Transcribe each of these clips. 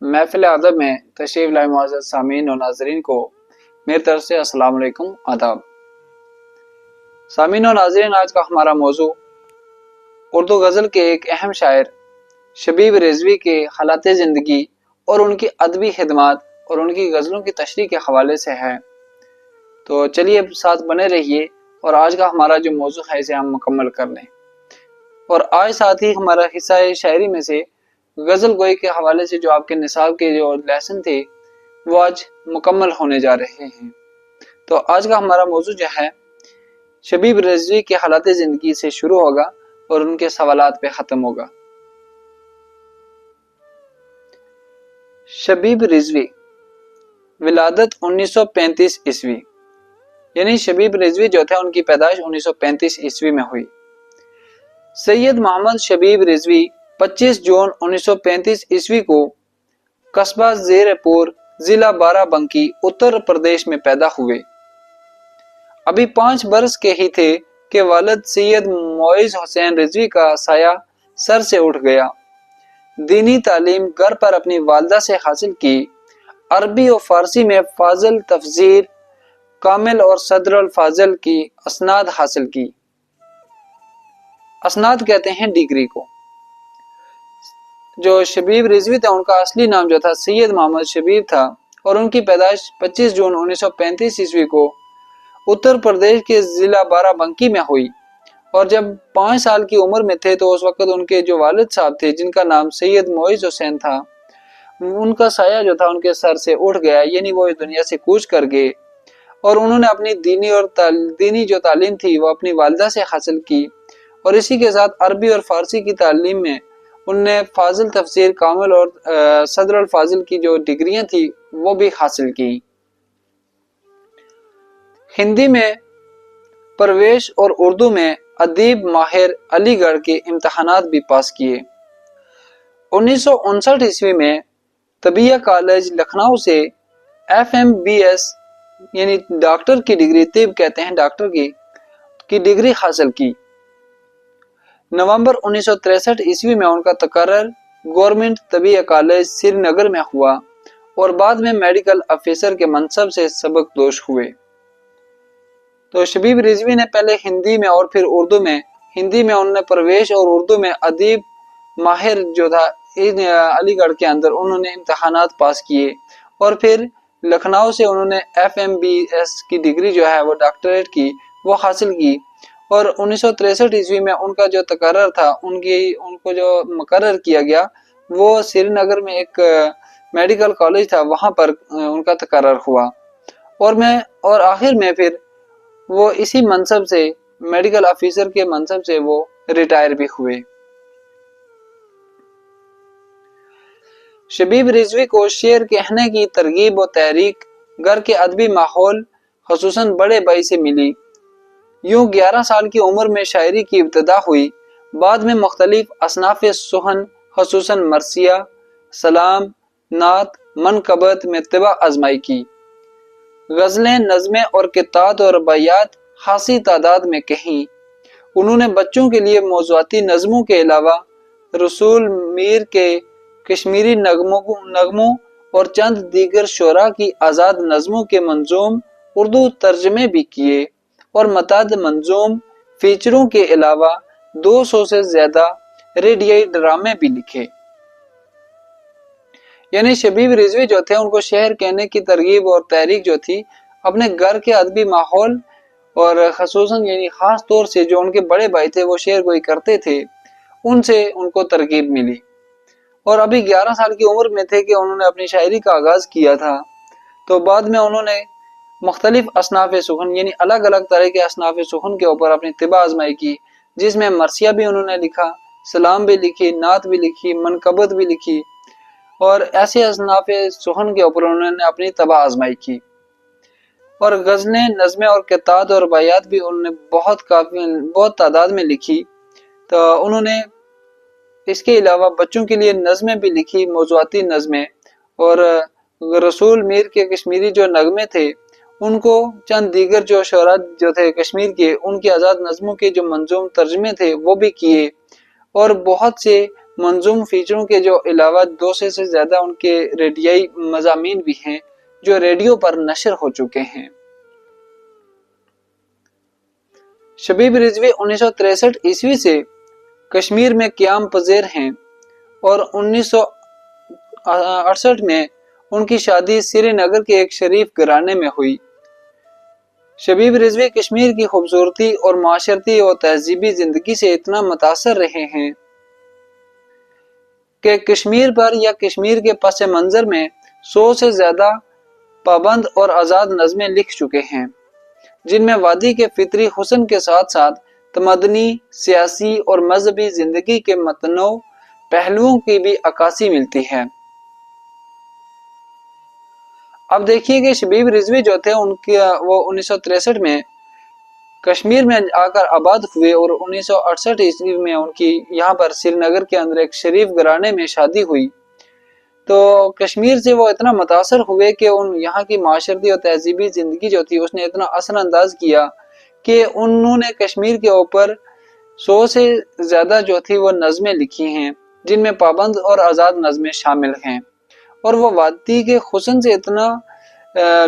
محفل ادب میں تشریف لائے معزز سامعین اور ناظرین کو میری طرف سے السلام علیکم، آداب۔ سامعین اور ناظرین، آج کا ہمارا موضوع اردو غزل کے ایک اہم شاعر شبیب رضوی کے حالات زندگی اور ان کی ادبی خدمات اور ان کی غزلوں کی تشریح کے حوالے سے ہے۔ تو چلیے ساتھ بنے رہیے اور آج کا ہمارا جو موضوع ہے اسے ہم مکمل کر لیں۔ اور آج ساتھ ہی ہمارا حصہ شاعری میں سے غزل گوئی کے حوالے سے جو آپ کے نصاب کے جو لیسن تھے وہ آج مکمل ہونے جا رہے ہیں۔ تو آج کا ہمارا موضوع جو ہے شبیب رضوی کے حالات زندگی سے شروع ہوگا اور ان کے سوالات پہ ختم ہوگا۔ شبیب رضوی ولادت 1935 عیسوی، یعنی شبیب رضوی جو تھے ان کی پیدائش 1935 عیسوی میں ہوئی۔ سید محمد شبیب رضوی 25 جون 1935 عیسوی کو قصبہ زیر پور ضلع بارہ بنکی اتر پردیش میں پیدا ہوئے۔ ابھی 5 برس کے ہی تھے کہ والد سید معیز حسین رضوی کا سایہ سر سے اٹھ گیا۔ دینی تعلیم گھر پر اپنی والدہ سے حاصل کی۔ عربی و فارسی میں فاضل تفسیر کامل اور صدر الفاضل کی اسناد حاصل کی۔ اسناد کہتے ہیں ڈگری کو۔ جو شبیب رضوی تھا ان کا اصلی نام جو تھا سید محمد شبیب تھا اور ان کی پیدائش 25 جون 1935 عیسوی کو اتر پردیش کے ضلع بارہ بنکی میں ہوئی، اور جب 5 سال کی عمر میں تھے تو اس وقت ان کے جو والد صاحب تھے جن کا نام سید معیز حسین تھا، ان کا سایہ جو تھا ان کے سر سے اٹھ گیا، یعنی وہ اس دنیا سے کوچ کر گئے، اور انہوں نے اپنی دینی جو تعلیم تھی وہ اپنی والدہ سے حاصل کی، اور اسی کے ساتھ عربی اور فارسی کی تعلیم میں ان نے فاضل تفسیر کامل اور صدر الفاضل کی جو ڈگریاں تھی وہ بھی حاصل کی۔ ہندی میں پرویش اور اردو میں ادیب ماہر علی گڑھ کے امتحانات بھی پاس کیے۔ 1959 عیسوی میں طبیہ کالج لکھنؤ سے FMBS یعنی ڈاکٹر کی ڈگری، طب کہتے ہیں ڈاکٹر کی ڈگری حاصل کی۔ نومبر 1963 عیسوی میں ان کا تقرر گورنمنٹ طبیہ کالج سری نگر میں ہوا اور بعد میں میڈیکل افیسر کے منصب سے سبق دوش ہوئے۔ تو شبیب رضوی نے پہلے ہندی میں اور پھر اردو میں، ہندی میں انہوں نے پرویش اور اردو میں ادیب ماہر جو تھا علی گڑھ کے اندر انہوں نے امتحانات پاس کیے، اور پھر لکھنؤ سے انہوں نے FMBS کی ڈگری جو ہے وہ ڈاکٹریٹ کی وہ حاصل کی، اور 1963 عیسوی میں ان کا جو تقرر تھا ان کو جو مقرر کیا گیا وہ سری نگر میں ایک میڈیکل کالج تھا، وہاں پر ان کا تقرر ہوا، اور آخر میں پھر وہ اسی منصب سے میڈیکل افیسر کے منصب سے وہ ریٹائر بھی ہوئے۔ شبیب رضوی کو شعر کہنے کی ترغیب و تحریک گھر کے ادبی ماحول خصوصاً بڑے بھائی سے ملی۔ یوں 11 سال کی عمر میں شاعری کی ابتدا ہوئی، بعد میں مختلف اصناف سخن خصوصاً مرثیہ، سلام، نعت، منقبت میں طبع آزمائی کی۔ غزلیں، نظمیں اور قطعات اور رباعیات خاصی تعداد میں کہیں۔ انہوں نے بچوں کے لیے موضوعاتی نظموں کے علاوہ رسول میر کے کشمیری نغموں اور چند دیگر شعراء کی آزاد نظموں کے منظوم اردو ترجمے بھی کیے، اور متعدد منظوم فیچروں کے علاوہ 200 سے زیادہ ریڈیائی ڈرامے بھی لکھے۔ یعنی شبیب رضوی جو تھے ان کو شعر کہنے کی ترغیب اور تحریک جو تھی اپنے گھر کے ادبی ماحول اور خصوصاً یعنی خاص طور سے جو ان کے بڑے بھائی تھے وہ شعر گوئی کرتے تھے ان سے ان کو ترغیب ملی، اور ابھی 11 سال کی عمر میں تھے کہ انہوں نے اپنی شاعری کا آغاز کیا تھا۔ تو بعد میں انہوں نے مختلف اصناف سخن یعنی الگ الگ طرح کے اصناف سخن کے اوپر اپنی طبع آزمائی کی، جس میں مرثیہ بھی انہوں نے لکھا، سلام بھی لکھی، نعت بھی لکھی، منقبت بھی لکھی، اور ایسے اصناف سخن کے اوپر انہوں نے اپنی طبع آزمائی کی۔ اور غزلیں، نظمیں اور قطعات اور رباعیات بھی انہوں نے بہت تعداد میں لکھی۔ تو انہوں نے اس کے علاوہ بچوں کے لیے نظمیں بھی لکھی، موضوعاتی نظمیں، اور رسول میر کے کشمیری جو نغمے تھے ان کو چند دیگر جو شعراء جو تھے کشمیر کے ان کی آزاد نظموں کے جو منظوم ترجمے تھے وہ بھی کیے، اور بہت سے منظوم فیچروں کے جو علاوہ 200 سے زیادہ ان کے ریڈیائی مضامین بھی ہیں جو ریڈیو پر نشر ہو چکے ہیں۔ شبیب رضوی 1963 سے کشمیر میں قیام پذیر ہیں اور 1968 میں ان کی شادی سری نگر کے ایک شریف گھرانے میں ہوئی۔ شبیب رضوی کشمیر کی خوبصورتی اور معاشرتی اور تہذیبی زندگی سے اتنا متاثر رہے ہیں کہ کشمیر پر یا کشمیر کے پس منظر میں 100 سے زیادہ پابند اور آزاد نظمیں لکھ چکے ہیں، جن میں وادی کے فطری حسن کے ساتھ ساتھ تمدنی، سیاسی اور مذہبی زندگی کے متنوع پہلوؤں کی بھی عکاسی ملتی ہے۔ اب دیکھیے کہ شبیب رضوی جو تھے وہ 1963 میں کشمیر میں آ کر آباد ہوئے اور 1968 میں ان کی یہاں پر سری نگر کے اندر ایک شریف گھرانے میں شادی ہوئی۔ تو کشمیر سے وہ اتنا متاثر ہوئے کہ یہاں کی معاشرتی اور تہذیبی زندگی جو تھی اس نے اتنا اثر انداز کیا کہ انہوں نے کشمیر کے اوپر 100 سے زیادہ جو تھی وہ نظمیں لکھی ہیں، جن میں پابند اور آزاد نظمیں شامل ہیں، اور وہ وادی کے حسن سے اتنا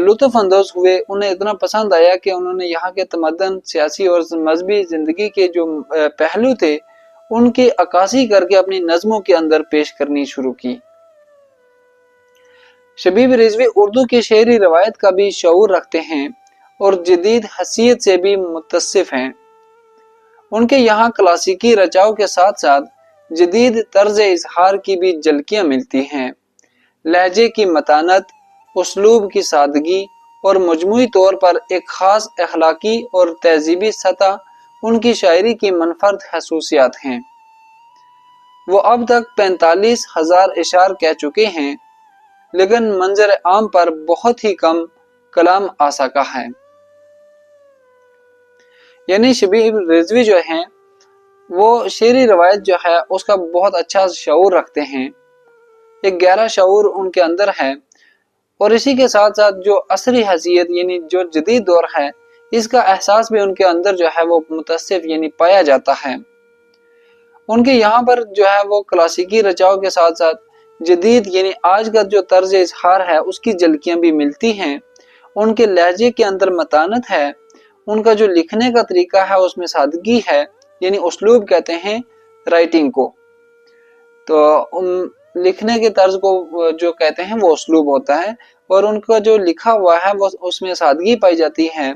لطف اندوز ہوئے، انہیں اتنا پسند آیا کہ انہوں نے یہاں کے تمدن، سیاسی اور مذہبی زندگی کے جو پہلو تھے ان کی عکاسی کر کے اپنی نظموں کے اندر پیش کرنی شروع کی۔ شبیب رضوی اردو کی شعری روایت کا بھی شعور رکھتے ہیں اور جدید حیثیت سے بھی متصف ہیں۔ ان کے یہاں کلاسیکی رچاؤ کے ساتھ ساتھ جدید طرز اظہار کی بھی جھلکیاں ملتی ہیں۔ لہجے کی متانت، اسلوب کی سادگی اور مجموعی طور پر ایک خاص اخلاقی اور تہذیبی سطح ان کی شاعری کی منفرد خصوصیات ہیں۔ وہ اب تک 45,000 اشعار کہہ چکے ہیں، لیکن منظر عام پر بہت ہی کم کلام آ سکا ہے۔ یعنی شبیب رضوی جو ہیں وہ شعری روایت جو ہے اس کا بہت اچھا شعور رکھتے ہیں، ایک گہرا شعور ان کے اندر ہے، اور اسی کے ساتھ ساتھ جو عصری حیثیت یعنی جو جدید دور ہے اس کا احساس بھی ان کے اندر جو ہے وہ متصف یعنی پایا جاتا ہے۔ ان کے یہاں پر جو ہے وہ کلاسیکی رچاؤ کے ساتھ ساتھ جدید یعنی آج کا جو طرز اظہار ہے اس کی جھلکیاں بھی ملتی ہیں۔ ان کے لہجے کے اندر متانت ہے، ان کا جو لکھنے کا طریقہ ہے اس میں سادگی ہے، یعنی اسلوب کہتے ہیں رائٹنگ کو، تو لکھنے کے طرز کو جو کہتے ہیں وہ اسلوب ہوتا ہے، اور ان کا جو لکھا ہوا ہے وہ اس میں سادگی پائی جاتی ہے۔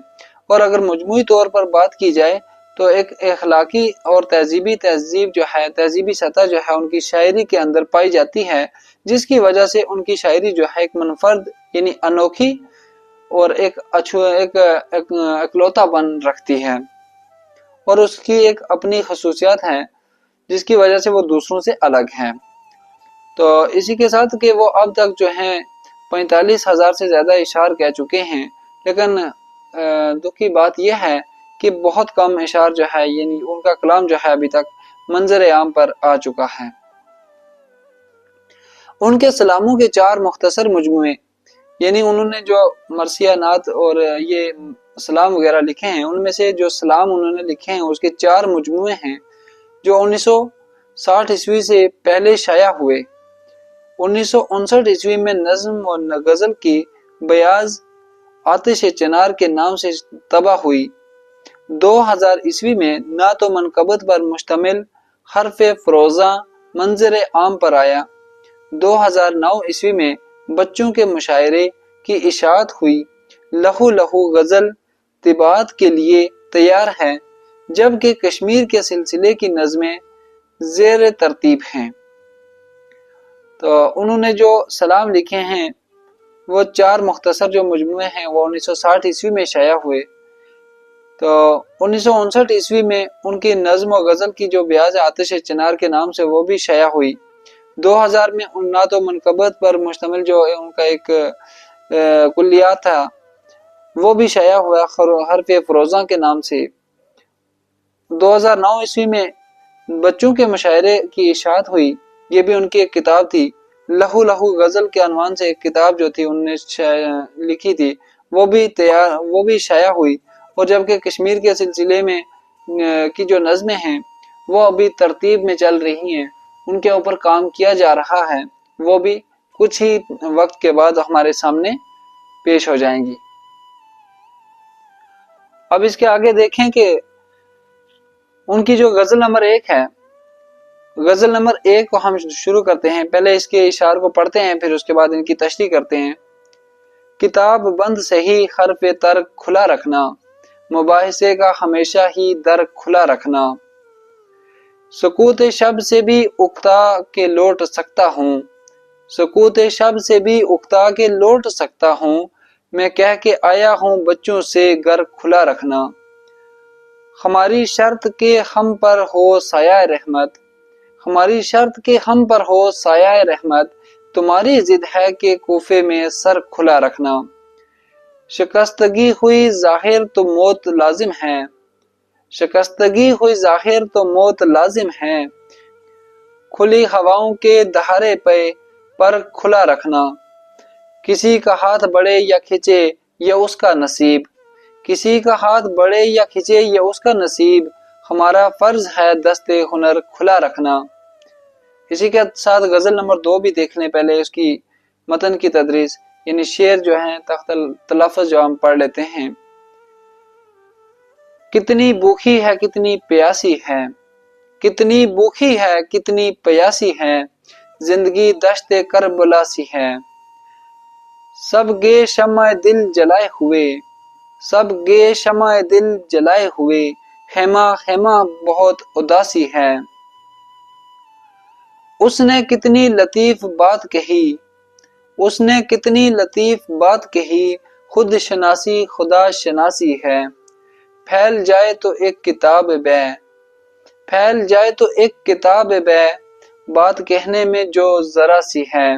اور اگر مجموعی طور پر بات کی جائے تو ایک اخلاقی اور تہذیبی سطح جو ہے ان کی شاعری کے اندر پائی جاتی ہے، جس کی وجہ سے ان کی شاعری جو ہے ایک منفرد یعنی انوکھی اور ایک اکلوتا بن رکھتی ہے، اور اس کی ایک اپنی خصوصیات ہیں جس کی وجہ سے وہ دوسروں سے الگ ہے۔ تو اسی کے ساتھ کہ وہ اب تک جو ہیں 45,000 سے زیادہ اشعار کہہ چکے ہیں، لیکن دکھ کی بات یہ ہے کہ بہت کم اشعار جو ہے یعنی ان کا کلام جو ہے ابھی تک منظر عام پر آ چکا ہے۔ ان کے سلاموں کے 4 مختصر مجموعے یعنی انہوں نے جو مرثیہ نعت اور یہ سلام وغیرہ لکھے ہیں، ان میں سے جو سلام انہوں نے لکھے ہیں اس کے 4 مجموعے ہیں جو 1960 سے پہلے شائع ہوئے۔ 1959 میں نظم و غزل کی بیاض آتش چنار کے نام سے طبع ہوئی۔ 2000 میں نعت و منقبت پر مشتمل حرف فروزاں منظر عام پر آیا۔ 2009 میں بچوں کے مشاعرے کی اشاعت ہوئی۔ لہو لہو غزل طباعت کے لیے تیار ہے، جبکہ کشمیر کے سلسلے کی نظمیں زیر ترتیب ہیں۔ تو انہوں نے جو سلام لکھے ہیں وہ 4 مختصر جو مجموعے ہیں وہ 1960 میں شائع ہوئے۔ تو 1959 میں ان کی نظم و غزل کی جو بیاض آتش چنار کے نام سے وہ بھی شائع ہوئی۔ 2000 میں ان نعت و منقبت پر مشتمل جو ان کا ایک کلیات تھا وہ بھی شائع ہوا حرف فروزاں کے نام سے۔ 2009 میں بچوں کے مشاعرے کی اشاعت ہوئی، یہ بھی ان کی ایک کتاب تھی۔ لہو لہو غزل کے عنوان سے ایک کتاب جو تھی انہوں نے لکھی تھی وہ بھی شائع ہوئی، اور جبکہ کشمیر کے سلسلے میں کی جو نظمیں ہیں وہ ابھی ترتیب میں چل رہی ہیں، ان کے اوپر کام کیا جا رہا ہے وہ بھی کچھ ہی وقت کے بعد ہمارے سامنے پیش ہو جائیں گی۔ اب اس کے آگے دیکھیں کہ ان کی جو غزل نمبر 1 ہے، غزل نمبر 1 کو ہم شروع کرتے ہیں۔ پہلے اس کے اشعار کو پڑھتے ہیں، پھر اس کے بعد ان کی تشریح کرتے ہیں۔ کتاب بند سے ہی حرف ترک کھلا رکھنا، مباحثے کا ہمیشہ ہی در کھلا رکھنا، سکوت شب سے بھی اکتا کے لوٹ سکتا ہوں، سکوت شب سے بھی اکتا کے لوٹ سکتا ہوں، میں کہہ کے آیا ہوں بچوں سے گر کھلا رکھنا، ہماری شرط کے ہم پر ہو سایہ رحمت، ہماری شرط کے ہم پر ہو سایہ رحمت، تمہاری ضد ہے کہ کوفے میں سر کھلا رکھنا، شکستگی ہوئی ظاہر تو موت لازم ہے، شکستگی ہوئی ظاہر تو موت لازم ہے، کھلی ہواؤں کے دہارے پہ پر کھلا رکھنا، کسی کا ہاتھ بڑھے یا کھچے یہ اس کا نصیب، کسی کا ہاتھ بڑھے یا کھچے یہ اس کا نصیب، ہمارا فرض ہے دست ہنر کھلا رکھنا۔ اسی کے ساتھ غزل نمبر 2 بھی دیکھ لیں، پہلے اس کی متن کی تدریس یعنی شعر جو ہیں تحت تلفظ جو ہم پڑھ لیتے ہیں۔ کتنی بھوکی ہے کتنی پیاسی ہے، کتنی بھوکی ہے کتنی پیاسی ہے، زندگی دشت کربلا سی ہے، سب گے شمع دل جلائے ہوئے، سب گے شمع دل جلائے ہوئے، خیمہ خیمہ بہت اداسی ہے، اس نے کتنی لطیف بات کہی، اس نے کتنی لطیف بات کہی، خود شناسی خدا شناسی ہے، پھیل جائے تو ایک کتاب بے، پھیل جائے تو ایک کتاب بے، بات کہنے میں جو ذرا سی ہے،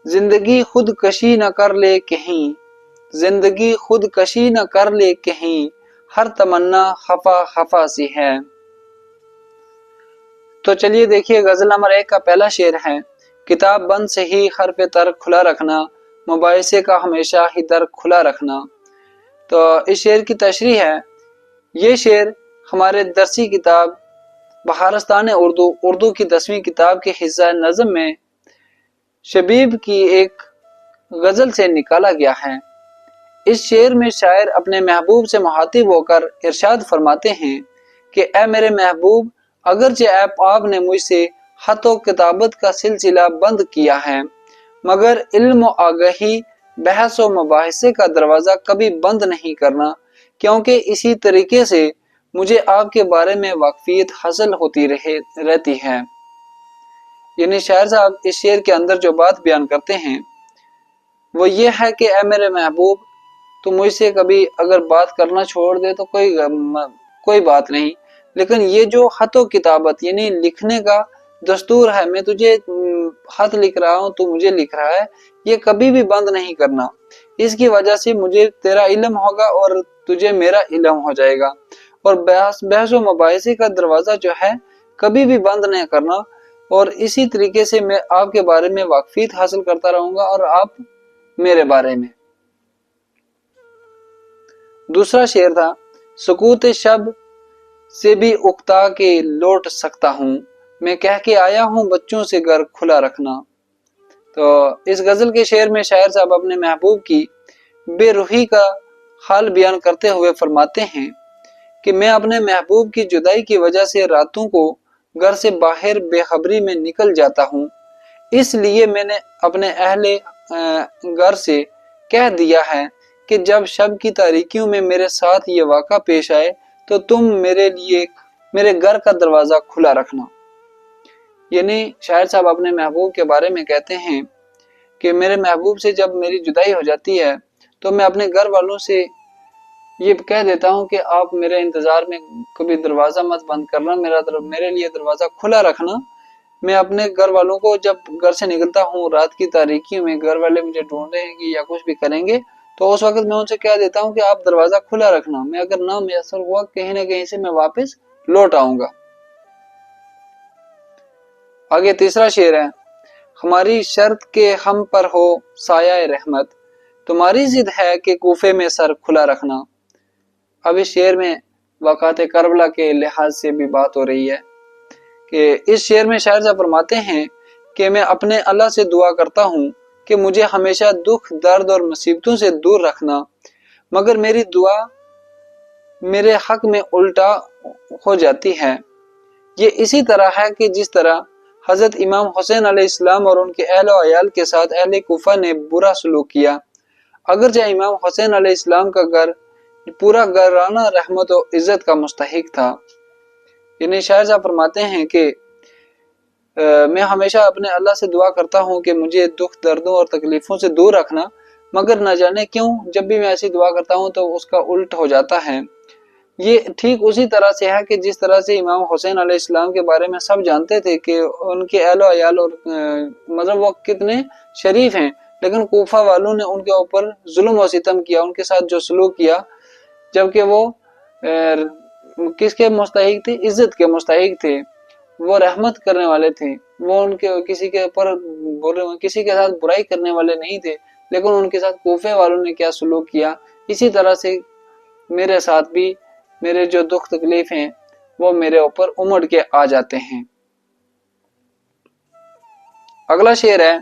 زندگی خود کشی نہ کر لے کہیں، زندگی خود کشی نہ کر لے کہیں، ہر تمنا خفا خفا سی ہے۔ تو چلیے دیکھیے غزل نمبر 1 کا پہلا شعر ہے، کتاب بند سے ہی حرف ترک کھلا رکھنا، مباحثے کا ہمیشہ ہی در کھلا رکھنا۔ تو اس شعر کی تشریح ہے، یہ شعر ہمارے درسی کتاب بہارستان اردو کی 10ویں کتاب کے حصہ نظم میں شبیب کی ایک غزل سے نکالا گیا ہے۔ اس شعر میں شاعر اپنے محبوب سے مخاطب ہو کر ارشاد فرماتے ہیں کہ اے میرے محبوب، اگرچہ آپ نے مجھ سے خط و کتابت کا سلسلہ بند کیا ہے، مگر علم و آگہی، بحث و مباحثے کا دروازہ کبھی بند نہیں کرنا، کیونکہ اسی طریقے سے مجھے آپ کے بارے میں واقفیت حاصل ہوتی رہتی ہے۔ یعنی شاعر صاحب اس شعر کے اندر جو بات بیان کرتے ہیں وہ یہ ہے کہ اے میرے محبوب، تو مجھ سے کبھی اگر بات کرنا چھوڑ دے تو کوئی بات نہیں، لیکن یہ جو خط و کتابت یعنی لکھنے کا دستور ہے، میں تجھے خط لکھ رہا ہوں، تو مجھے لکھ رہا ہے، یہ کبھی بھی بند نہیں کرنا، اس کی وجہ سے مجھے تیرا علم ہوگا اور تجھے میرا علم ہو جائے گا، اور بحث و مباحثے کا دروازہ جو ہے کبھی بھی بند نہیں کرنا، اور اسی طریقے سے میں آپ کے بارے میں واقفیت حاصل کرتا رہوں گا اور آپ میرے بارے میں۔ دوسرا شعر تھا، سکوت شب سے بھی اکتا کے لوٹ سکتا ہوں، میں کہہ کے آیا ہوں بچوں سے گھر کھلا رکھنا۔ تو اس غزل کے شعر میں شاعر صاحب اپنے محبوب کی بے روحی کا حال بیان کرتے ہوئے فرماتے ہیں کہ میں اپنے محبوب کی جدائی کی وجہ سے راتوں کو گھر سے باہر بے خبری میں نکل جاتا ہوں، اس لیے میں نے اپنے اہل گھر سے کہہ دیا ہے کہ جب شب کی تاریکیوں میں میرے ساتھ یہ واقعہ پیش آئے تو تم میرے لیے میرے گھر کا دروازہ کھلا رکھنا۔ یعنی شاعر صاحب اپنے محبوب کے بارے میں کہتے ہیں کہ میرے محبوب سے جب میری جدائی ہو جاتی ہے تو میں اپنے گھر والوں سے یہ کہہ دیتا ہوں کہ آپ میرے انتظار میں کبھی دروازہ مت بند کرنا، میرے لیے دروازہ کھلا رکھنا۔ میں اپنے گھر والوں کو جب گھر سے نکلتا ہوں رات کی تاریکی میں، گھر والے مجھے ڈھونڈیں گے یا کچھ بھی کریں گے تو اس وقت میں ان سے کہہ دیتا ہوں کہ آپ دروازہ کھلا رکھنا، میں اگر نہ میسر ہوا کہیں نہ کہیں سے میں واپس لوٹ آؤں گا۔ آگے تیسرا شعر ہے، ہماری شرط کے ہم پر ہو سایہ رحمت، تمہاری ضد ہے کہ کوفے میں سر کھلا رکھنا۔ اب اس شعر میں واقعات کربلا کے لحاظ سے بھی بات ہو رہی ہے کہ اس شعر میں شاعر صاحب فرماتے ہیں کہ میں اپنے اللہ سے دعا کرتا ہوں کہ مجھے ہمیشہ دکھ، درد اور مصیبتوں سے دور رکھنا، مگر میری دعا میرے حق میں الٹا ہو جاتی ہے۔ یہ اسی طرح ہے کہ جس طرح حضرت امام حسین علیہ السلام اور ان کے اہل و عیال کے ساتھ اہل کوفہ نے برا سلوک کیا، اگرچہ امام حسین علیہ السلام کا گھر پورا گھرانہ رحمت و عزت کا مستحق تھا۔ یعنی شاعر صاحب فرماتے ہیں کہ میں ہمیشہ اپنے اللہ سے دعا کرتا ہوں کہ مجھے دکھ، دردوں اور تکلیفوں سے دور رکھنا، مگر نہ جانے کیوں جب بھی میں ایسی دعا کرتا ہوں تو اس کا الٹ ہو جاتا ہے۔ یہ ٹھیک اسی طرح سے ہے کہ جس طرح سے امام حسین علیہ السلام کے بارے میں سب جانتے تھے کہ ان کے اہل و عیال اور مطلب وہ کتنے شریف ہیں، لیکن کوفہ والوں نے ان کے اوپر ظلم و ستم کیا، ان کے ساتھ جو سلوک کیا، جبکہ وہ کس کے مستحق تھے؟ عزت کے مستحق تھے، وہ رحمت کرنے والے تھے، وہ ان کے کسی کے اوپر کسی کے ساتھ برائی کرنے والے نہیں تھے، لیکن ان کے ساتھ کوفے والوں نے کیا سلوک کیا۔ اسی طرح سے میرے ساتھ بھی میرے جو دکھ تکلیف ہیں وہ میرے اوپر امڑ کے آ جاتے ہیں۔ اگلا شعر ہے،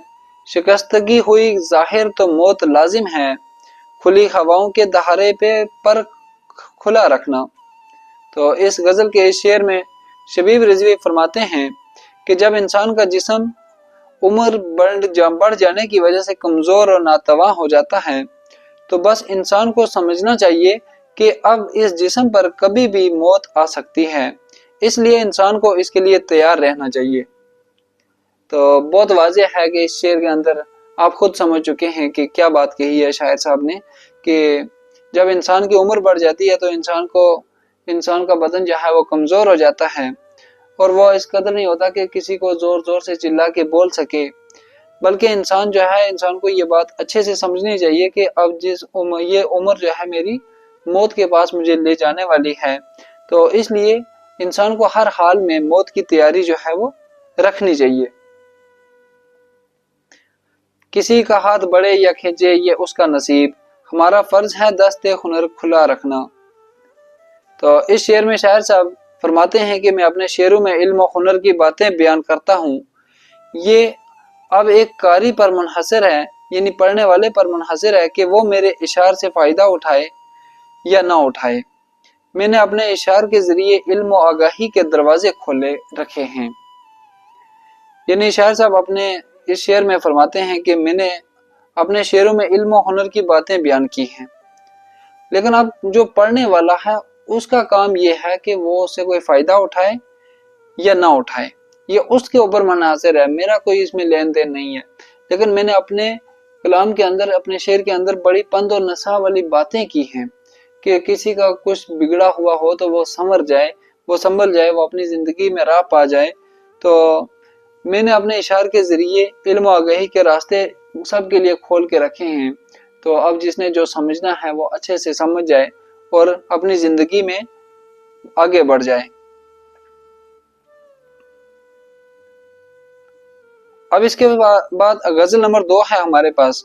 شکستگی ہوئی ظاہر تو موت لازم ہے، کھلی ہواؤں کے دہارے پہ پر کھلا رکھنا۔ تو اس غزل کے اس شعر میں شبیب رضوی فرماتے ہیں کہ جب انسان کا جسم عمر بڑھ جانے کی وجہ سے کمزور اور ناتواں ہو جاتا ہے تو بس انسان کو سمجھنا چاہیے کہ اب اس جسم پر کبھی بھی موت آ سکتی ہے، اس لیے انسان کو اس کے لیے تیار رہنا چاہیے۔ تو بہت واضح ہے کہ اس شعر کے اندر آپ خود سمجھ چکے ہیں کہ کیا بات کہی ہے شاعر صاحب نے، کہ جب انسان کی عمر بڑھ جاتی ہے تو انسان کا بدن جو ہے وہ کمزور ہو جاتا ہے، اور وہ اس قدر نہیں ہوتا کہ کسی کو زور زور سے چلا کے بول سکے، بلکہ انسان کو یہ بات اچھے سے سمجھنی چاہیے کہ اب یہ عمر جو ہے میری موت کے پاس مجھے لے جانے والی ہے، تو اس لیے انسان کو ہر حال میں موت کی تیاری جو ہے وہ رکھنی چاہیے۔ کسی کا ہاتھ بڑھے یا کھینچے یہ اس کا نصیب، ہمارا فرض ہے دست ہنر کھلا رکھنا۔ تو اس شعر میں شاعر صاحب فرماتے ہیں کہ میں اپنے شعروں میں علم و ہنر کی باتیں بیان کرتا ہوں، یہ اب ایک قاری پر منحصر ہے، یعنی پڑھنے والے پر منحصر ہے کہ وہ میرے اشعار سے فائدہ اٹھائے یا نہ اٹھائے۔ میں نے اپنے اشعار کے ذریعے علم و آگاہی کے دروازے کھولے رکھے ہیں۔ یعنی شاعر صاحب اپنے اس شعر میں فرماتے ہیں کہ میں نے اپنے شعروں میں علم و ہنر کی باتیں بیان کی ہیں، لیکن اب جو پڑھنے والا ہے اس کا کام یہ ہے کہ وہ اس سے کوئی فائدہ اٹھائے یا نہ اٹھائے، یہ اس کے اوپر منحصر ہے، میرا کوئی اس میں لین دین نہیں ہے۔ لیکن میں نے اپنے کلام کے اندر، اپنے شعر کے اندر بڑی پند و نصیحت والی باتیں کی ہیں کہ کسی کا کچھ بگڑا ہوا ہو تو وہ سنبھل جائے، وہ اپنی زندگی میں راہ پا جائے۔ تو میں نے اپنے اشعار کے ذریعے علم و آگاہی کے راستے سب کے لیے کھول کے رکھے ہیں، تو اب جس نے جو سمجھنا ہے وہ اچھے سے سمجھ جائے اور اپنی زندگی میں آگے بڑھ جائے۔ اب اس کے بعد غزل نمبر 2 ہے ہمارے پاس،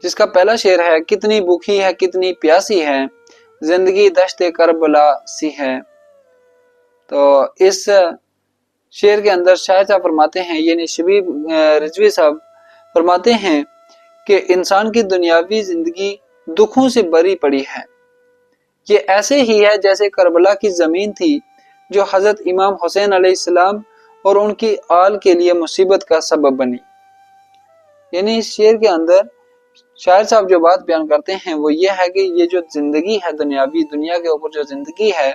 جس کا پہلا شعر ہے، کتنی بھوکی ہے کتنی پیاسی ہے، زندگی دشت کربلا سی ہے۔ تو اس شعر کے اندر شاعر صاحب فرماتے ہیں، یعنی شبیب رضوی صاحب فرماتے ہیں کہ انسان کی دنیاوی زندگی دکھوں سے بری پڑی ہے، یہ ایسے ہی ہے جیسے کربلا کی زمین تھی جو حضرت امام حسین علیہ السلام اور ان کی آل کے لیے مصیبت کا سبب بنی۔ یعنی اس شعر کے اندر شاعر صاحب جو بات بیان کرتے ہیں وہ یہ ہے کہ یہ جو زندگی ہے دنیاوی، دنیا کے اوپر جو زندگی ہے،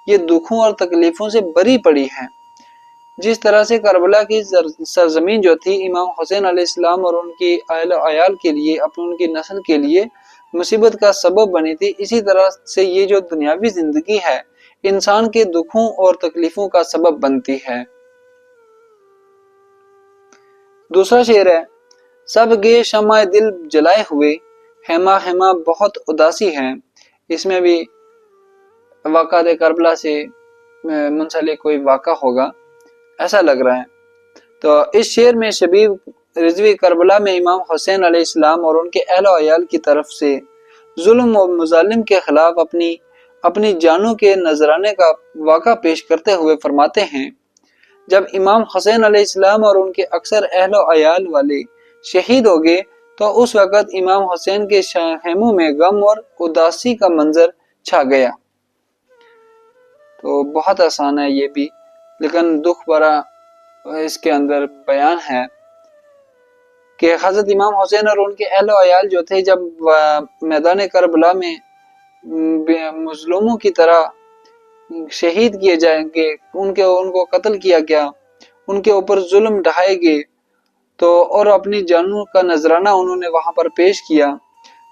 یہ دکھوں اور تکلیفوں سے بری پڑی ہے۔ جس طرح سے کربلا کی سرزمین جو تھی امام حسین علیہ السلام اور ان کی اہل و عیال کے لیے، ان کی نسل کے لیے مصیبت کا سبب بنی تھی، اسی طرح سے یہ جو دنیاوی زندگی ہے انسان کے دکھوں اور تکلیفوں کا سبب بنتی ہے۔ دوسرا شعر ہے، سب گے شمع دل جلائے ہوئے، ہیما ہیما بہت اداسی ہے۔ اس میں بھی واقعہ کربلا سے منسلک کوئی واقعہ ہوگا ایسا لگ رہا ہے۔ تو اس شعر میں شبیب رضوی کربلا میں امام حسین علیہ السلام اور ان کے اہل و عیال کی طرف سے ظلم و مظالم کے خلاف اپنی جانوں کے نذرانے کا واقعہ پیش کرتے ہوئے فرماتے ہیں جب امام حسین علیہ السلام اور ان کے اکثر اہل و عیال والے شہید ہو گئے تو اس وقت امام حسین کے خیموں میں غم اور اداسی کا منظر چھا گیا۔ تو بہت آسان ہے یہ بھی، لیکن دکھ بھرا اس کے اندر بیان ہے کہ حضرت امام حسین اور ان کے اہل و عیال جو تھے جب میدان کربلا میں مظلوموں کی طرح شہید کیے جائیں گے، ان کو قتل کیا گیا، ان کے اوپر ظلم ڈھائے گئے، تو اور اپنی جانوں کا نذرانہ انہوں نے وہاں پر پیش کیا،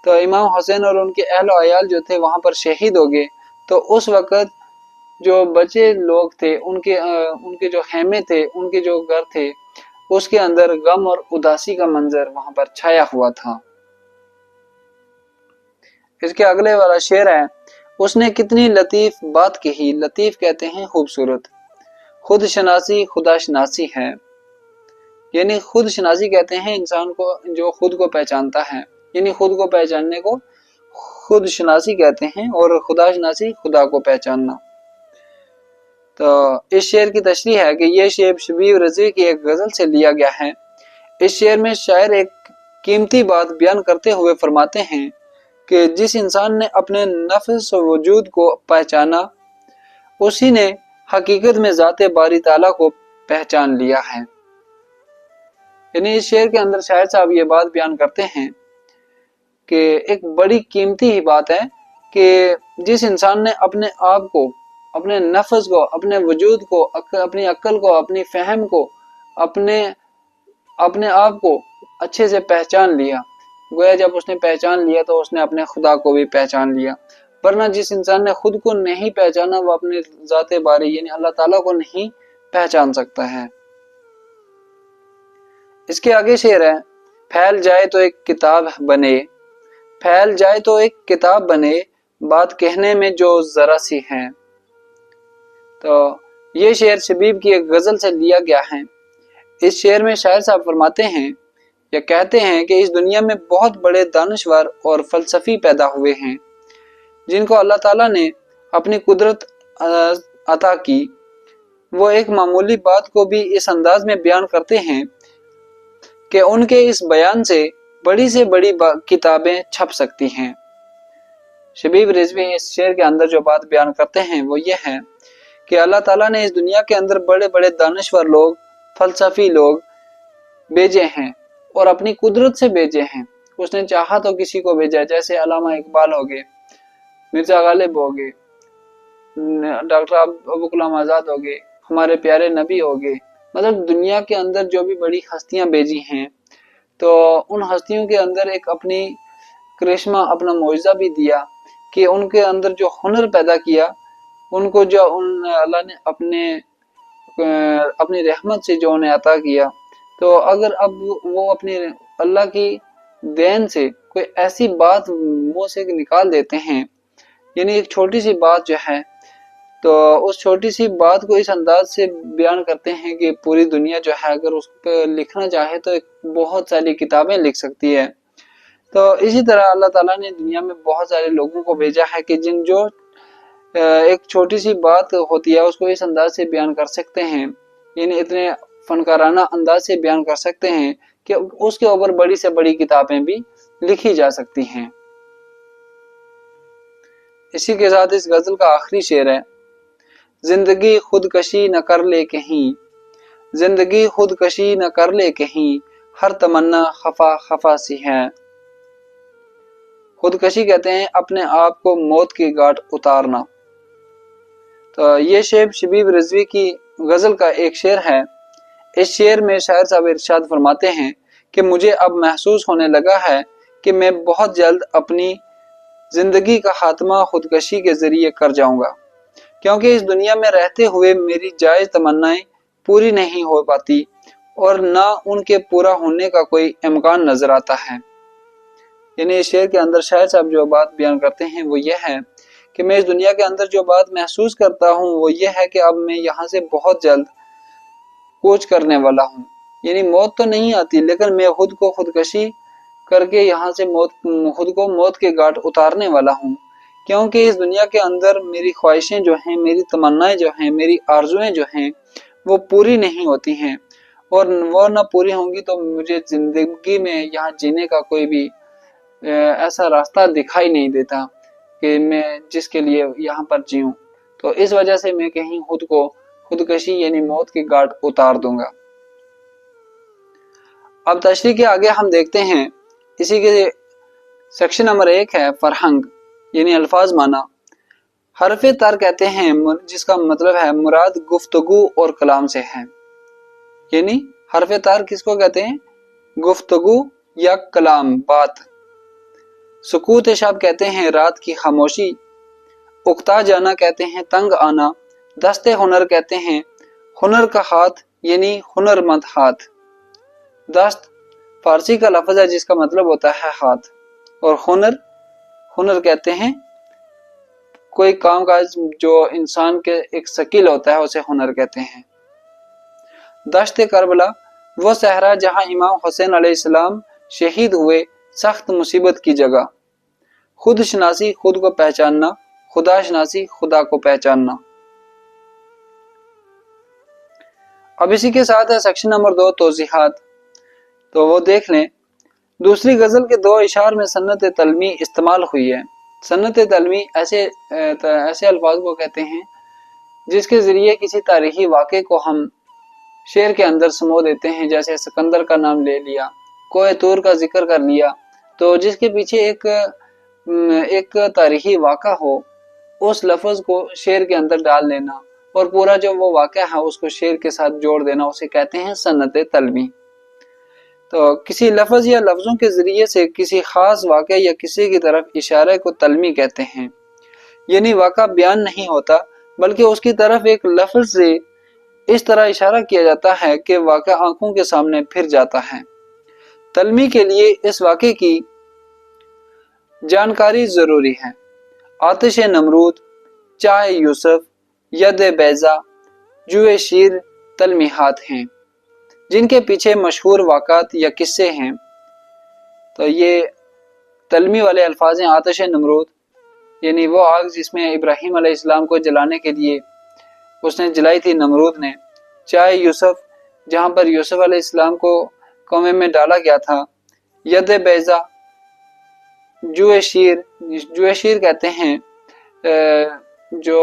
تو امام حسین اور ان کے اہل و عیال جو تھے وہاں پر شہید ہو گئے۔ تو اس وقت جو بچے لوگ تھے ان کے جو خیمے تھے، ان کے جو گھر تھے، اس کے اندر غم اور اداسی کا منظر وہاں پر چھایا ہوا تھا۔ اس کے اگلے والا شعر ہے، اس نے کتنی لطیف بات کہی، لطیف کہتے ہیں خوبصورت، خود شناسی خدا شناسی ہے، یعنی خود شناسی کہتے ہیں انسان کو جو خود کو پہچانتا ہے، یعنی خود کو پہچاننے کو خود شناسی کہتے ہیں، اور خدا شناسی خدا کو پہچاننا۔ تو اس شعر کی تشریح ہے کہ یہ شعر شبیب رضوی کی ایک غزل سے لیا گیا ہے۔ اس شعر میں شاعر ایک قیمتی بات بیان کرتے ہوئے فرماتے ہیں کہ جس انسان نے اپنے نفس و وجود کو پہچانا، اسی نے حقیقت میں ذات باری تعالیٰ کو پہچان لیا ہے۔ یعنی اس شعر کے اندر شاعر صاحب یہ بات بیان کرتے ہیں کہ ایک بڑی قیمتی ہی بات ہے کہ جس انسان نے اپنے آپ کو، اپنے نفس کو، اپنے وجود کو، اپنی عقل کو، اپنی فہم کو، اپنے آپ کو اچھے سے پہچان لیا، گویا جب اس نے پہچان لیا تو اس نے اپنے خدا کو بھی پہچان لیا، ورنہ جس انسان نے خود کو نہیں پہچانا وہ اپنے ذات باری یعنی اللہ تعالیٰ کو نہیں پہچان سکتا ہے۔ اس کے آگے شعر ہے، پھیل جائے تو ایک کتاب بنے، پھیل جائے تو ایک کتاب بنے، بات کہنے میں جو ذرا سی ہے۔ تو یہ شعر شبیب کی ایک غزل سے لیا گیا ہے۔ اس شعر میں شاعر صاحب فرماتے ہیں یا کہتے ہیں کہ اس دنیا میں بہت بڑے دانشور اور فلسفی پیدا ہوئے ہیں جن کو اللہ تعالیٰ نے اپنی قدرت عطا کی، وہ ایک معمولی بات کو بھی اس انداز میں بیان کرتے ہیں کہ ان کے اس بیان سے بڑی سے بڑی کتابیں چھپ سکتی ہیں۔ شبیب رضوی اس شعر کے اندر جو بات بیان کرتے ہیں وہ یہ ہے کہ اللہ تعالیٰ نے اس دنیا کے اندر بڑے بڑے دانشور لوگ، فلسفی لوگ بھیجے ہیں اور اپنی قدرت سے بھیجے ہیں۔ اس نے چاہا تو کسی کو بھیجا، جیسے علامہ اقبال ہو گئے، مرزا غالب ہو گئے، ڈاکٹر ابوالکلام آزاد ہو گئے، ہمارے پیارے نبی ہو گئے، مطلب دنیا کے اندر جو بھی بڑی ہستیاں بھیجی ہیں، تو ان ہستیوں کے اندر ایک اپنی کرشمہ، اپنا معجزہ بھی دیا کہ ان کے اندر جو ہنر پیدا کیا، ان کو جو اللہ نے اپنی رحمت سے جو انہیں عطا کیا، تو اگر اب وہ اپنی اللہ کی دین سے کوئی ایسی بات منہ سے نکال دیتے ہیں، یعنی ایک چھوٹی سی بات جو ہے، تو اس چھوٹی سی بات کو اس انداز سے بیان کرتے ہیں کہ پوری دنیا جو ہے اگر اس پہ لکھنا چاہے تو بہت ساری کتابیں لکھ سکتی ہے۔ تو اسی طرح اللہ تعالیٰ نے دنیا میں بہت سارے لوگوں کو بھیجا ہے کہ جو ایک چھوٹی سی بات ہوتی ہے اس کو اس انداز سے بیان کر سکتے ہیں، یعنی اتنے فنکارانہ انداز سے بیان کر سکتے ہیں کہ اس کے اوپر بڑی سے بڑی کتابیں بھی لکھی جا سکتی ہیں۔ اسی کے ساتھ اس غزل کا آخری شعر ہے، زندگی خودکشی نہ کر لے کہیں، زندگی خودکشی نہ کر لے کہیں، ہر تمنا خفا خفا سی ہے۔ خودکشی کہتے ہیں اپنے آپ کو موت کی گھاٹ اتارنا۔ تو یہ شعر شبیب رضوی کی غزل کا ایک شعر ہے۔ اس شعر میں شاعر صاحب ارشاد فرماتے ہیں کہ مجھے اب محسوس ہونے لگا ہے کہ میں بہت جلد اپنی زندگی کا خاتمہ خودکشی کے ذریعے کر جاؤں گا، کیونکہ اس دنیا میں رہتے ہوئے میری جائز تمنائیں پوری نہیں ہو پاتی اور نہ ان کے پورا ہونے کا کوئی امکان نظر آتا ہے۔ یعنی اس شعر کے اندر شاعر صاحب جو بات بیان کرتے ہیں وہ یہ ہے کہ میں اس دنیا کے اندر جو بات محسوس کرتا ہوں وہ یہ ہے کہ اب میں یہاں سے بہت جلد کوچ کرنے والا ہوں، یعنی موت تو نہیں آتی لیکن میں خود کو خودکشی کر کے یہاں سے خود کو موت کے گھاٹ اتارنے والا ہوں، کیونکہ اس دنیا کے اندر میری خواہشیں جو ہیں، میری تمنائیں جو ہیں، میری آرزویں جو ہیں، وہ پوری نہیں ہوتی ہیں، اور وہ نہ پوری ہوں گی تو مجھے زندگی میں یہاں جینے کا کوئی بھی ایسا راستہ دکھائی نہیں دیتا کہ میں جس کے لیے یہاں پر جیوں، تو اس وجہ سے میں کہیں خودکشی یعنی موت کی گھاٹ اتار دوں گا۔ اب تشریح کے آگے ہم دیکھتے ہیں، اسی کے سیکشن نمبر 1 ہے فرہنگ یعنی الفاظ معنی۔ حرف تر کہتے ہیں جس کا مطلب ہے مراد گفتگو اور کلام سے ہے، یعنی حرف تر کس کو کہتے ہیں؟ گفتگو یا کلام، بات۔ سکوت شب کہتے ہیں رات کی خاموشی، اکتا جانا کہتے ہیں تنگ آنا، دست ہنر کہتے ہیں ہنر کا ہاتھ یعنی ہنر مند ہاتھ۔ دست فارسی کا لفظ ہے جس کا مطلب ہوتا ہے ہاتھ، اور ہنر کہتے ہیں کوئی کام کاج جو انسان کے ایک سکیل ہوتا ہے اسے ہنر کہتے ہیں۔ دشت کربلا وہ صحرا جہاں امام حسین علیہ السلام شہید ہوئے، سخت مصیبت کی جگہ۔ خود شناسی خود کو پہچاننا، خدا شناسی خدا کو پہچاننا۔ اب اسی کے ساتھ ہے سیکشن نمبر 2 توضیحات، تو وہ دیکھ لیں۔ دوسری غزل کے 2 اشعار میں سنت تلمی استعمال ہوئی ہے۔ سنت تلمی ایسے الفاظ کو کہتے ہیں جس کے ذریعے کسی تاریخی واقعے کو ہم شعر کے اندر سمو دیتے ہیں، جیسے سکندر کا نام لے لیا، کوہ طور کا ذکر کر لیا، تو جس کے پیچھے ایک تاریخی واقعہ ہو، اس لفظ کو شعر کے اندر ڈال دینا اور پورا جو وہ واقعہ ہے اس کو شعر کے ساتھ جوڑ دینا، اسے کہتے ہیں سنت تلمی۔ تو کسی لفظ یا لفظوں کے ذریعے سے کسی خاص واقعے یا کسی کی طرف اشارے کو تلمی کہتے ہیں، یعنی واقعہ بیان نہیں ہوتا بلکہ اس کی طرف ایک لفظ سے اس طرح اشارہ کیا جاتا ہے کہ واقعہ آنکھوں کے سامنے پھر جاتا ہے۔ تلمی کے لیے اس واقعے کی جانکاری ضروری ہے۔ آتش نمرود، چائے یوسف، ید بیضا، جوئے شیر تلمیحات ہیں جن کے پیچھے مشہور واقعات یا قصے ہیں۔ تو یہ تلمی والے الفاظ ہیں۔ آتش نمرود یعنی وہ آگ جس میں ابراہیم علیہ السلام کو جلانے کے لیے اس نے جلائی تھی نمرود نے۔ چائے یوسف جہاں پر یوسف علیہ السلام کو کنویں میں ڈالا گیا تھا۔ ید بیضا، جوئے شیر کہتے ہیں جو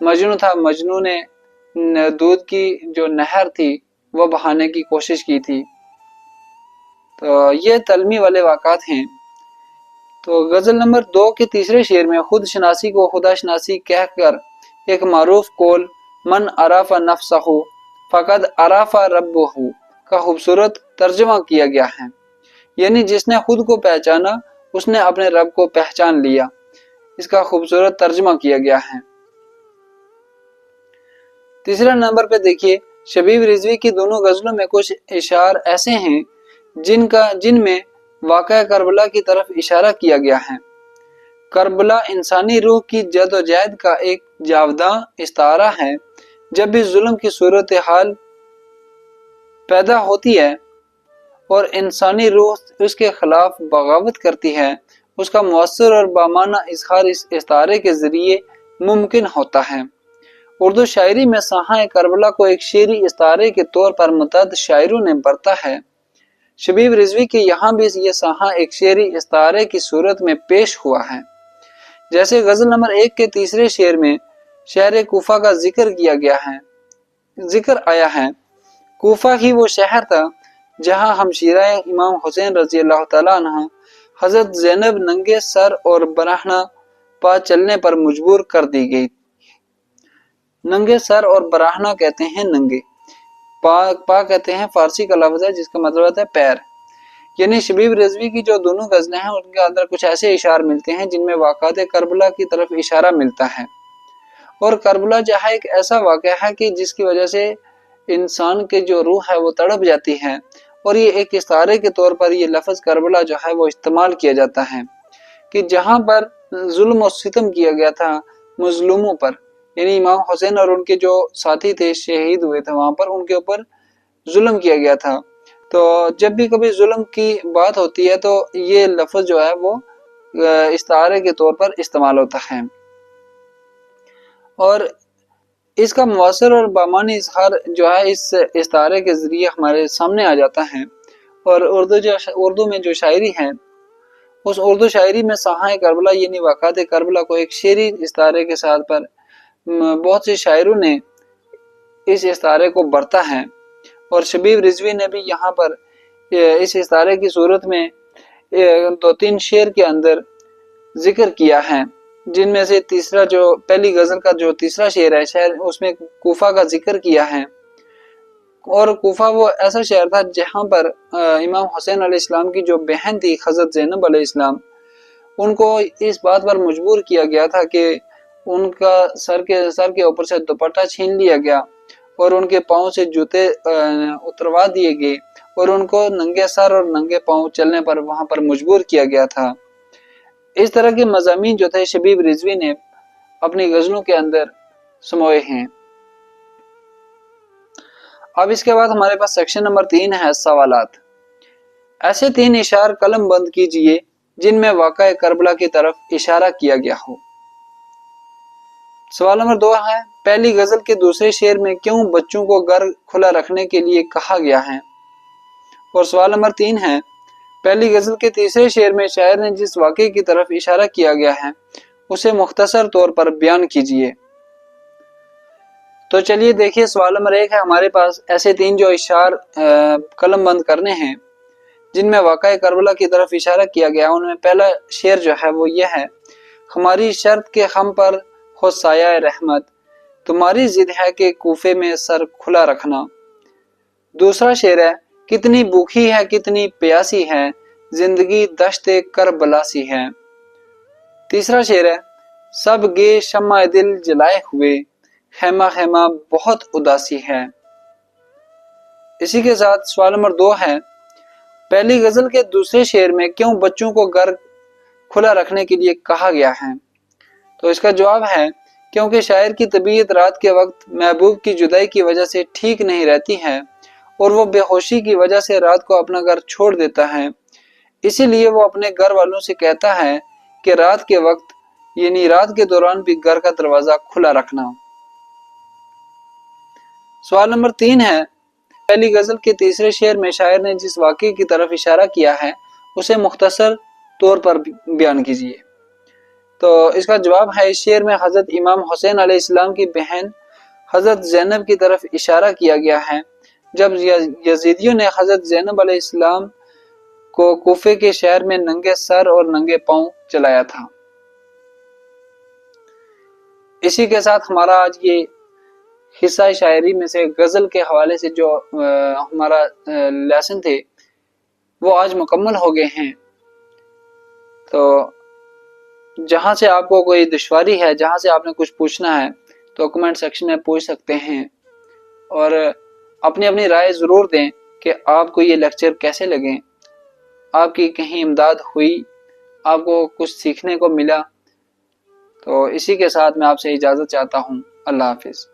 مجنو تھا، مجنو نے دودھ کی جو نہر تھی وہ بہانے کی کوشش کی تھی۔ تو یہ تلمی والے واقعات ہیں۔ تو غزل نمبر 2 کے تیسرے شعر میں خود شناسی کو خدا شناسی کہہ کر ایک معروف قول من عرف نفسہ فقد عرف ربہ کا خوبصورت ترجمہ کیا گیا ہے، یعنی جس نے خود کو پہچانا اس نے اپنے رب کو پہچان لیا، اس کا خوبصورت ترجمہ کیا گیا ہے۔ تیسرا نمبر پہ دیکھیے، شبیب رضوی کی دونوں غزلوں میں کچھ اشعار ایسے ہیں جن میں واقعہ کربلا کی طرف اشارہ کیا گیا ہے۔ کربلا انسانی روح کی جد و جہد کا ایک جاوداں استعارہ ہے۔ جب بھی ظلم کی صورتحال پیدا ہوتی ہے اور انسانی روح اس کے خلاف بغاوت کرتی ہے، اس کا مؤثر اور بامعنی اظہار اس استعارے کے ذریعے ممکن ہوتا ہے۔ اردو شاعری میں سانحہ کربلا کو ایک شعری استعارے کے طور پر متعدد شاعروں نے برتا ہے۔ شبیب رضوی کے یہاں بھی یہ سانحہ ایک شعری استعارے کی صورت میں پیش ہوا ہے۔ جیسے غزل نمبر 1 کے تیسرے شعر میں شہر کوفہ کا ذکر آیا ہے۔ کوفہ ہی وہ شہر تھا جہاں ہمشیرہ امام حسین رضی اللہ تعالیٰ عنہ حضرت زینب ننگے سر اور برہنہ پا چلنے پر مجبور کر دی گئی۔ ننگے سر اور برہنہ کہتے ہیں ننگے، پا کہتے ہیں فارسی کا لفظ ہے جس کا مطلب ہوتا ہے پیر۔ یعنی شبیب رضوی کی جو دونوں غزلیں ہیں ان کے اندر کچھ ایسے اشعار ملتے ہیں جن میں واقعات کربلا کی طرف اشارہ ملتا ہے، اور کربلا جو ہے ایک ایسا واقعہ ہے کہ جس کی وجہ سے انسان کے جو روح ہے وہ تڑپ جاتی ہے، اور یہ ایک استعارے کے طور پر یہ لفظ کربلا جو ہے وہ استعمال کیا جاتا ہے کہ جہاں پر ظلم و ستم کیا گیا تھا مظلوموں پر، یعنی امام حسین اور ان کے جو ساتھی تھے شہید ہوئے تھے وہاں پر ان کے اوپر ظلم کیا گیا تھا۔ تو جب بھی کبھی ظلم کی بات ہوتی ہے تو یہ لفظ جو ہے وہ استعارے کے طور پر استعمال ہوتا ہے۔ اور اس کا مؤثر اور بامانی اظہار جو ہے اس استعارے کے ذریعے ہمارے سامنے آ جاتا ہے، اور اردو میں جو شاعری ہے، اس اردو شاعری میں ساحۂ کربلا یعنی واقعات کربلا کو ایک شعری استعارے کے ساتھ پر بہت سے شاعروں نے اس استعارے کو برتا ہے، اور شبیب رضوی نے بھی یہاں پر اس استعارے کی صورت میں 2-3 شعر کے اندر ذکر کیا ہے، جن میں سے تیسرا جو پہلی غزل کا جو تیسرا شعر ہے شاید اس میں کوفہ کا ذکر کیا ہے، اور کوفہ وہ ایسا شہر تھا جہاں پر امام حسین علیہ السلام کی جو بہن تھی حضرت زینب علیہ السلام، ان کو اس بات پر مجبور کیا گیا تھا کہ ان کا سر کے اوپر سے دوپٹہ چھین لیا گیا اور ان کے پاؤں سے جوتے اتروا دیے گئے اور ان کو ننگے سر اور ننگے پاؤں چلنے پر وہاں پر مجبور کیا گیا تھا۔ اس طرح کے مضامین جو تھے شبیب رضوی نے اپنی غزلوں کے اندر سموئے ہیں۔ اب اس کے بعد ہمارے پاس سیکشن نمبر 3 ہے سوالات۔ ایسے 3 اشعار قلم بند کیجئے جن میں واقعہ کربلا کی طرف اشارہ کیا گیا ہو۔ سوال نمبر 2 ہے پہلی غزل کے دوسرے شعر میں کیوں بچوں کو گھر کھلا رکھنے کے لیے کہا گیا ہے؟ اور سوال نمبر 3 ہے پہلی غزل کے تیسرے شعر میں شاعر نے جس واقعے کی طرف اشارہ کیا گیا ہے اسے مختصر طور پر بیان کیجئے۔ تو چلیے دیکھیے سوال نمبر 1 ہے ہمارے پاس ایسے 3 جو اشعار قلم بند کرنے ہیں جن میں واقعہ کربلا کی طرف اشارہ کیا گیا، ان میں پہلا شعر جو ہے وہ یہ ہے ہماری شرط کے ہم پر ہو سایہ رحمت، تمہاری ضد ہے کہ کوفے میں سر کھلا رکھنا۔ دوسرا شعر ہے کتنی بھوکھی ہے کتنی پیاسی ہے زندگی دشت کربلا سی ہے۔ تیسرا شعر ہے سب گے شمع دل جلائے ہوئے خیمہ خیمہ بہت اداسی ہے۔ اسی کے ساتھ سوال نمبر 2 ہے پہلی غزل کے دوسرے شعر میں کیوں بچوں کو گھر کھلا رکھنے کے لیے کہا گیا ہے؟ تو اس کا جواب ہے کیونکہ شاعر کی طبیعت رات کے وقت محبوب کی جدائی کی وجہ سے ٹھیک نہیں رہتی ہے اور وہ بے ہوشی کی وجہ سے رات کو اپنا گھر چھوڑ دیتا ہے، اسی لیے وہ اپنے گھر والوں سے کہتا ہے کہ رات کے وقت یعنی رات کے دوران بھی گھر کا دروازہ کھلا رکھنا۔ سوال نمبر 3 ہے پہلی غزل کے تیسرے شعر میں شاعر نے جس واقعے کی طرف اشارہ کیا ہے اسے مختصر طور پر بیان کیجیے۔ تو اس کا جواب ہے اس شعر میں حضرت امام حسین علیہ السلام کی بہن حضرت زینب کی طرف اشارہ کیا گیا ہے جب یزیدیوں نے حضرت زینب علیہ السلام کو کوفے کے شہر میں ننگے سر اور ننگے پاؤں چلایا تھا۔ اسی کے ساتھ ہمارا آج یہ حصہ شاعری میں سے غزل کے حوالے سے جو ہمارا لیسن تھے وہ آج مکمل ہو گئے ہیں۔ تو جہاں سے آپ کو کوئی دشواری ہے، جہاں سے آپ نے کچھ پوچھنا ہے تو کمنٹ سیکشن میں پوچھ سکتے ہیں، اور اپنی اپنی رائے ضرور دیں کہ آپ کو یہ لیکچر کیسے لگیں، آپ کی کہیں امداد ہوئی، آپ کو کچھ سیکھنے کو ملا۔ تو اسی کے ساتھ میں آپ سے اجازت چاہتا ہوں، اللہ حافظ۔